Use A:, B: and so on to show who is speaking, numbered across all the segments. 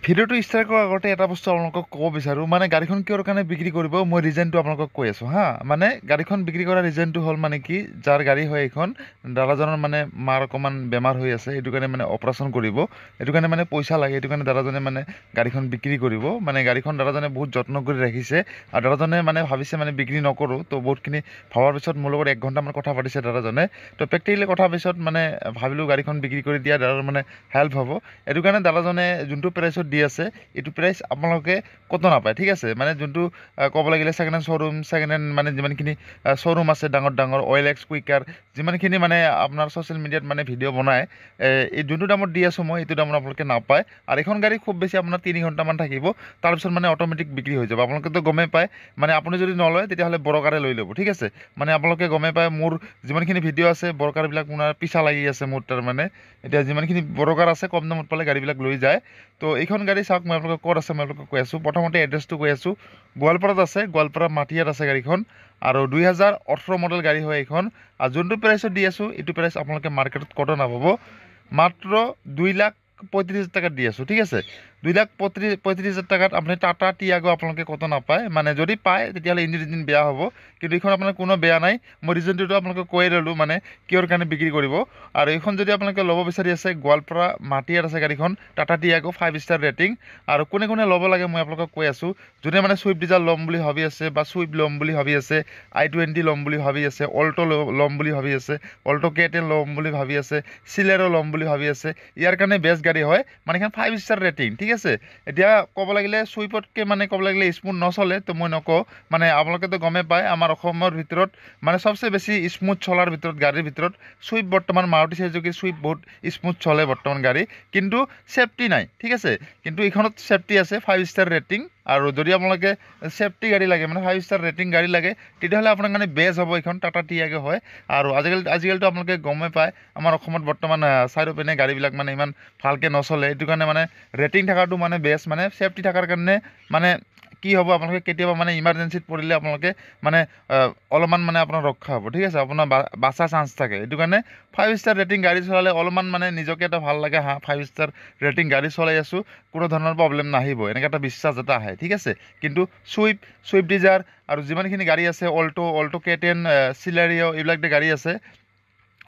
A: ভিডিঅ'টো ষ্টাৰ্ট কৰাৰ আগতে এটা বস্তু আপোনালোকক ক'ব বিচাৰোঁ মানে গাড়ীখন কিহৰ কাৰণে বিক্ৰী কৰিব মই ৰিজনটো আপোনালোকক কৈ আছোঁ হা মানে গাড়ীখন বিক্ৰী কৰাৰ ৰিজনটো হ'ল মানে কি যাৰ গাড়ী হয় এইখন দাদাজনৰ মানে মাৰ অকণমান বেমাৰ হৈ আছে সেইটো কাৰণে মানে অপাৰেশ্যন কৰিব সেইটো কাৰণে মানে পইচা লাগে সেইটো কাৰণে দাদাজনে মানে গাড়ীখন বিক্ৰী কৰিব মানে গাড়ীখন দাদাজনে বহুত যত্ন কৰি ৰাখিছে আৰু দাদাজনে মানে ভাবিছে মানে বিক্ৰী নকৰোঁ তো বহুতখিনি ভাবাৰ পিছত মোৰ লগত 1 ঘণ্টামান কথা পাতিছে দাদাজনে তো প্ৰেক্টিকেলি কথা পিছত মানে ভাবিলোঁ গাড়ীখন বিক্ৰী কৰি দিয়া দাদাৰ মানে হেল্প হ'ব সেইটো কাৰণে দাদাজনে যোনটো প্ৰাইচত দি আছে এইটো প্ৰাইচ আপোনালোকে কত নাপায় ঠিক আছে মানে যোনটো ক'ব লাগিলে second hand showroom second hand মানে যিমানখিনি শ্ব'ৰুম আছে ডাঙৰ ডাঙৰ OLX কুইকাৰ যিমানখিনি মানে আপোনাৰ ছ'চিয়েল মিডিয়াত মানে ভিডিঅ' বনায় এই যোনটো দামত দি আছোঁ মই এইটো দামত আপোনালোকে নাপায় আৰু এখন গাড়ী খুব বেছি আপোনাৰ 3 ঘণ্টামান থাকিব তাৰপিছত মানে অট'মেটিক বিক্ৰী হৈ যাব আপোনালোকেতো গমেই পায় মানে আপুনি যদি নলয় তেতিয়াহ'লে বৰকাৰে লৈ ল'ব ঠিক আছে মানে আপোনালোকে গমেই পায় মোৰ যিমানখিনি ভিডিঅ' আছে বৰকাৰবিলাক আপোনাৰ পিছা লাগি আছে মোৰ তাৰ মানে এতিয়া যিমানখিনি বৰকাৰ আছে কম দামত পালে গাড়ীবিলাক লৈ যায় তো এইখন গাড়ী চাওক মই আপোনালোকক ক'ত আছে মই আপোনালোকক কৈ আছোঁ প্ৰথমতে এড্ৰেছটো কৈ আছোঁ গোৱালপাৰাত আছে গোৱালপাৰা মাটিয়াত আছে গাড়ীখন আৰু 2018 মডেল গাড়ী হয় এইখন আৰু যোনটো প্ৰাইচত দি আছোঁ এইটো প্ৰাইচ আপোনালোকে মাৰ্কেটত ক'তো নাপাব মাত্ৰ 2,35,000 টাকাত দি আছোঁ ঠিক আছে 2,35,000 টাকাত আপুনি টাটা টিয়াগো আপোনালোকে ক'তো নাপায় মানে যদি পায় তেতিয়াহ'লে ইঞ্জিন বেয়া হ'ব কিন্তু এইখন আপোনাৰ কোনো বেয়া নাই মই ৰিজনটো আপোনালোকে কৈ ল'লোঁ মানে কিহৰ কাৰণে বিক্ৰী কৰিব আৰু এইখন যদি আপোনালোকে ল'ব বিচাৰি আছে গোৱালপাৰা মাটিয়াত আছে গাড়ীখন টাটা টিয়াগো 5 ষ্টাৰ ৰেটিং আৰু কোনে কোনে ল'ব লাগে মই আপোনালোকক কৈ আছোঁ যোনে মানে চুইফ্ট ডিজাৰ ল'ম বুলি ভাবি আছে বা চুইফ্ট ল'ম বুলি ভাবি আছে i20 ল'ম বুলি ভাবি আছে অল্টো ল'ম বুলি ভাবি আছে অল্টো K10 ল'ম বুলি ভাবি আছে চিলেৰো ল'ম বুলি ভাবি আছে ইয়াৰ কাৰণে বেষ্ট গাড়ী হয় মানে এখন 5 ষ্টাৰ ৰেটিং ঠিক আছে এতিয়া ক'ব লাগিলে চুইফটকৈ মানে ক'ব লাগিলে স্মুথ নচলে তো মই নকওঁ মানে আপোনালোকেতো গমেই পায় আমাৰ অসমৰ ভিতৰত মানে চবচে বেছি স্মুথ চলাৰ ভিতৰত গাড়ীৰ ভিতৰত চুইফ্ট বৰ্তমান মাৰুতি সুজুকি চুইফ্ট বহুত স্মুথ চলে বৰ্তমান গাড়ী কিন্তু সেফটি নাই ঠিক আছে কিন্তু এইখনত সেফটি আছে 5 ষ্টাৰ ৰেটিং আৰু যদি আপোনালোকে সেফটি গাড়ী লাগে মানে 5 ষ্টাৰ ৰেটিং গাড়ী লাগে তেতিয়াহ'লে আপোনাৰ কাৰণে বেষ্ট হ'ব এইখন টাটা টিয়াগো হয় আৰু আজিকালিতো আপোনালোকে গমেই পায় আমাৰ অসমত বৰ্তমান চাইড পিনে গাড়ীবিলাক মানে ইমান ভালকৈ নচলে এইটো কাৰণে মানে ৰেটিং থকাটো মানে বেষ্ট মানে সেফটি থকাৰ কাৰণে মানে কি হ'ব আপোনালোকে কেতিয়াবা মানে ইমাৰ্জেঞ্চিত পৰিলে আপোনালোকে মানে অলপমান মানে আপোনাৰ ৰক্ষা হ'ব ঠিক আছে আপোনাৰ বাচা চান্স থাকে এইটো কাৰণে 5 ষ্টাৰ ৰেটিং গাড়ী চলালে অলপমান মানে নিজকে এটা ভাল লাগে হা 5 ষ্টাৰ ৰেটিং গাড়ী চলাই আছোঁ কোনো ধৰণৰ প্ৰব্লেম নাহিব এনেকৈ এটা বিশ্বাস এটা আহে ঠিক আছে কিন্তু চুইফ্ট ডিজাৰ আৰু যিমানখিনি গাড়ী আছে অল্টো K10 চিলেৰিঅ এইবিলাক গাড়ী আছে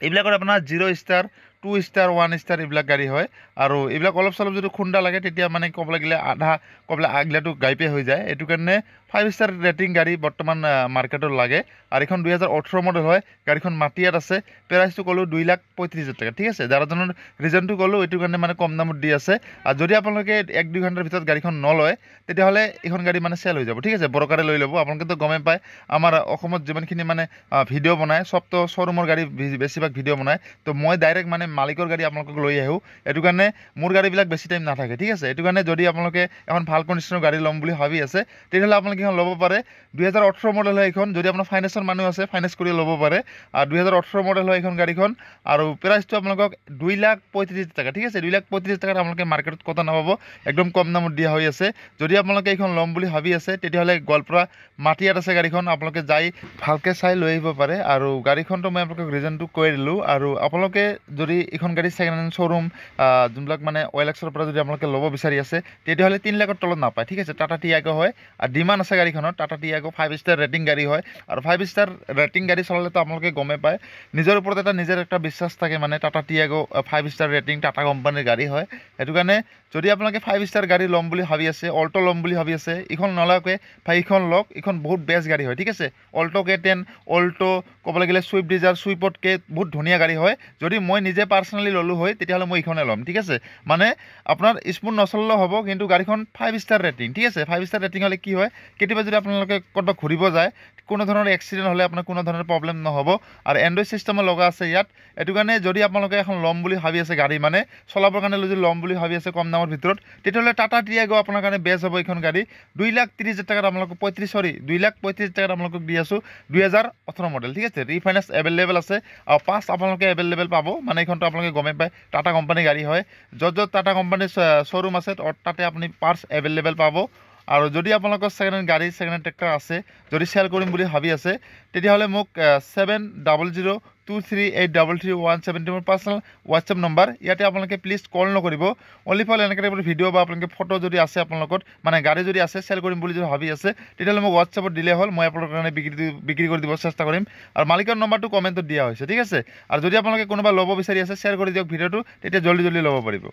A: এইবিলাকৰ আপোনাৰ 0 ষ্টাৰ 2 ষ্টাৰ 1 ষ্টাৰ এইবিলাক গাড়ী হয় আৰু এইবিলাক অলপ চলপ যদি খুন্দা লাগে তেতিয়া মানে ক'ব লাগিলে আধা ক'বলৈ আগলাটো গাইপে হৈ যায় এইটো কাৰণে 5 ষ্টাৰ ৰেটিং গাড়ী বৰ্তমান মাৰ্কেটত লাগে আৰু এইখন 2018 মডেল হয় গাড়ীখন মাটিয়াত আছে প্ৰাইচটো ক'লোঁ 2,35,000 টাকা ঠিক আছে দাদাজনৰ ৰিজনটো ক'লোঁ এইটো কাৰণে মানে কম দামত দি আছে আৰু যদি আপোনালোকে 1-2 ঘণ্টাৰ ভিতৰত গাড়ীখন নলয় তেতিয়াহ'লে এইখন গাড়ী মানে চেল হৈ যাব ঠিক আছে বৰকাৰে লৈ ল'ব আপোনালোকেতো গমেই পায় আমাৰ অসমত যিমানখিনি মানে ভিডিঅ' বনায় চবতো শ্ব'ৰুমৰ গাড়ী বেছিভাগ ভিডিঅ' বনায় তো মই ডাইৰেক্ট মানে মালিকৰ গাড়ী আপোনালোকক লৈ আহোঁ এইটো কাৰণে মোৰ গাড়ীবিলাক বেছি টাইম নাথাকে ঠিক আছে এইটো কাৰণে যদি আপোনালোকে এখন ভাল কণ্ডিশ্যনৰ গাড়ী ল'ম বুলি ভাবি আছে তেতিয়াহ'লে আপোনালোকে এখন ল'ব পাৰে 2018 মডেল হয় এইখন যদি আপোনাৰ ফাইনেন্সৰ মানুহ আছে ফাইনেন্স কৰি ল'ব পাৰে আৰু 2018 মডেল হয় এইখন গাড়ীখন আৰু প্ৰাইচটো আপোনালোকক 2,35,000 টাকা ঠিক আছে 2,35,000 টাকাত আপোনালোকে মাৰ্কেটত ক'তো নাপাব একদম কম দামত দিয়া হৈ আছে যদি আপোনালোকে এইখন ল'ম বুলি ভাবি আছে তেতিয়াহ'লে গোৱালপাৰা মাটিয়াত আছে গাড়ীখন আপোনালোকে যাই ভালকৈ চাই লৈ আহিব পাৰে আৰু গাড়ীখনটো মই আপোনালোকক ৰিজনটো কৈ দিলোঁ আৰু আপোনালোকে যদি এইখন গাড়ী ছেকেণ্ড হেণ্ড শ্ব'ৰুম যোনবিলাক মানে OLXৰ পৰা যদি আপোনালোকে ল'ব বিচাৰি আছে তেতিয়াহ'লে 3 লাখৰ তলত নাপায় ঠিক আছে টাটা টিয়াগো হয় আৰু ডিমাণ্ড আছে গাড়ীখনত টাটা টিয়াগো 5 ষ্টাৰ ৰেটিং গাড়ী হয় আৰু 5 ষ্টাৰ ৰেটিং গাড়ী চলালেতো আপোনালোকে গমেই পায় নিজৰ ওপৰত নিজৰ এটা বিশ্বাস থাকে মানে টাটা টিয়াগো 5 ষ্টাৰ ৰেটিং টাটা কোম্পানীৰ গাড়ী হয় সেইটো কাৰণে যদি আপোনালোকে 5 ষ্টাৰ গাড়ী ল'ম বুলি ভাবি আছে অল্টো ল'ম বুলি ভাবি আছে এইখন নলৱাকৈ এইখন লওক এইখন বহুত বেষ্ট গাড়ী হয় ঠিক আছে অল্টো K10 অল্টো ক'ব লাগিলে চুইফ্ট ডিজাৰ চুইফটকৈ বহুত ধুনীয়া গাড়ী হয় যদি মই নিজে পাৰ্চনেলি ল'লোঁ হয় তেতিয়াহ'লে মই এইখনে ল'ম ঠিক আছে মানে আপোনাৰ স্মুথ নচলিলেও হ'ব কিন্তু গাড়ীখন 5 ষ্টাৰ ৰেটিং ঠিক আছে 5 ষ্টাৰ ৰেটিং হ'লে কি হয় কেতিয়াবা যদি আপোনালোকে ক'ৰবাত ঘূৰিব যায় কোনো ধৰণৰ এক্সিডেণ্ট হ'লে আপোনাৰ কোনো ধৰণৰ প্ৰব্লেম নহ'ব আৰু এণ্ড্ৰইড ছিষ্টেমো লগা আছে ইয়াত এইটো কাৰণে যদি আপোনালোকে এখন ল'ম বুলি ভাবি আছে গাড়ী মানে চলাবৰ কাৰণে যদি ল'ম বুলি ভাবি আছে কম দামৰ ভিতৰত তেতিয়াহ'লে টাটা টিয়াগো আপোনাৰ কাৰণে বেষ্ট হ'ব এইখন গাড়ী 2,30,000 টাকাত আপোনালোকক 2,35,000 টাকাত আপোনালোকক দি আছোঁ 2018 মডেল ঠিক আছে ৰিফাইনেন্স এভেইলেবল আছে আৰু পাছ আপোনালোকে এভেইলেবল পাব মানে এইখনটো আপোনালোকে গমেই পায় টাটা কোম্পানীৰ গাড়ী হয় য'ত টাটা কোম্পানীৰ শ্ব'ৰুম আছে তাতে আপুনি পাৰ্টছ এভেইলেবল পাব আৰু যদি আপোনালোকৰ ছেকেণ্ড হেণ্ড গাড়ী ছেকেণ্ড হেণ্ড ট্ৰেক্টৰ আছে যদি চেল কৰিম বুলি ভাবি আছে তেতিয়াহ'লে মোক 23833170 মোৰ পাৰ্চনেল হোৱাটছএপ নম্বৰ। ইয়াতে আপোনালোকে প্লিজ কল নকৰিব, অনলি ফৰ এনেকৈ টাইপৰ ভিডিঅ' বা আপোনালোকে ফটো যদি আছে আপোনালোকৰ মানে গাড়ী যদি আছে চেল কৰিম বুলি যদি ভাবি আছে তেতিয়াহ'লে মোক হোৱাটছএপত দিলে হ'ল, মই আপোনালোকৰ কাৰণে বিক্ৰী কৰি দিব চেষ্টা কৰিম। আৰু মালিকৰ নম্বৰটো কমেণ্টত দিয়া হৈছে, ঠিক আছে। আৰু যদি আপোনালোকে কোনোবা ল'ব বিচাৰি আছে শ্বেয়াৰ কৰি দিয়ক ভিডিঅ'টো, তেতিয়া জল্দি ল'ব পাৰিব।